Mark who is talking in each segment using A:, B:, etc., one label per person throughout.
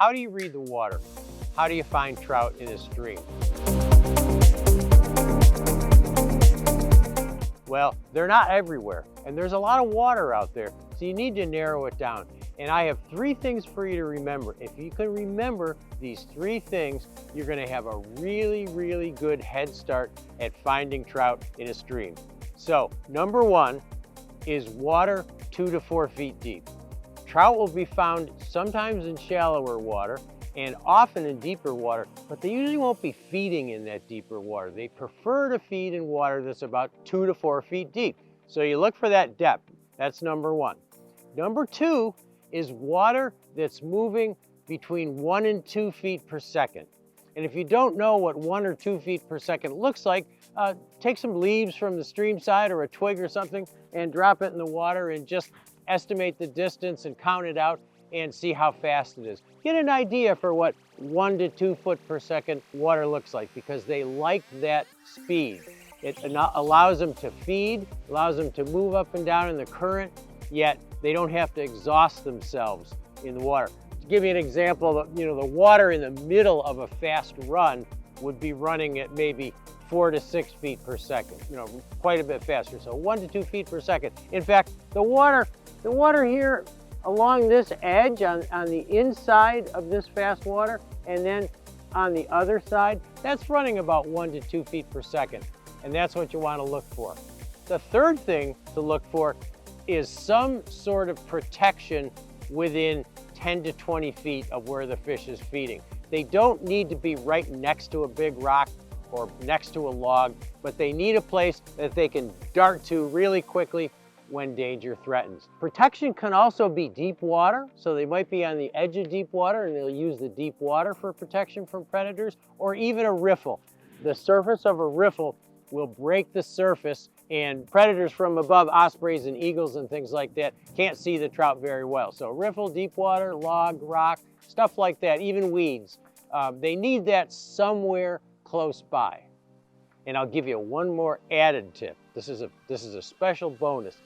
A: How do you read the water? How do you find trout in a stream? Well, they're not everywhere, and there's a lot of water out there, so you need to narrow it down. And I have 3 things for you to remember. If you can remember these 3 things, you're gonna have a really, really good head start at finding trout in a stream. So, number 1 is water 2 to 4 feet deep. Trout will be found sometimes in shallower water and often in deeper water, but they usually won't be feeding in that deeper water. They prefer to feed in water that's about 2 to 4 feet deep. So you look for that depth. That's number 1. Number 2 is water that's moving between 1 and 2 feet per second. And if you don't know what 1 or 2 feet per second looks like, take some leaves from the stream side or a twig or something and drop it in the water and just estimate the distance and count it out and see how fast it is. Get an idea for what 1 to 2 foot per second water looks like, because they like that speed. It allows them to feed, allows them to move up and down in the current, yet they don't have to exhaust themselves in the water. To give you an example, the water in the middle of a fast run would be running at maybe 4 to 6 feet per second, quite a bit faster. So 1 to 2 feet per second. In fact, the water here along this edge on the inside of this fast water, and then on the other side, that's running about 1 to 2 feet per second. And that's what you want to look for. The third thing to look for is some sort of protection within 10 to 20 feet of where the fish is feeding. They don't need to be right next to a big rock or next to a log, but they need a place that they can dart to really quickly when danger threatens. Protection can also be deep water, so they might be on the edge of deep water and they'll use the deep water for protection from predators, or even a riffle. The surface of a riffle will break the surface, and predators from above, ospreys and eagles and things like that, can't see the trout very well. So riffle, deep water, log, rock, stuff like that, even weeds. They need that somewhere close by. And I'll give you one more added tip. This is a special bonus.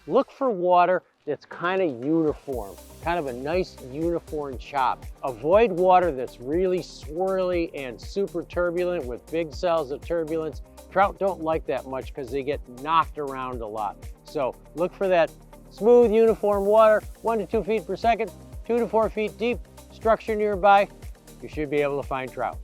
A: Look for water that's kind of uniform, kind of a nice uniform chop. Avoid water that's really swirly and super turbulent with big cells of turbulence. Trout don't like that much because they get knocked around a lot. So look for that smooth, uniform water, 1 to 2 feet per second, 2 to 4 feet deep, structure nearby. You should be able to find trout.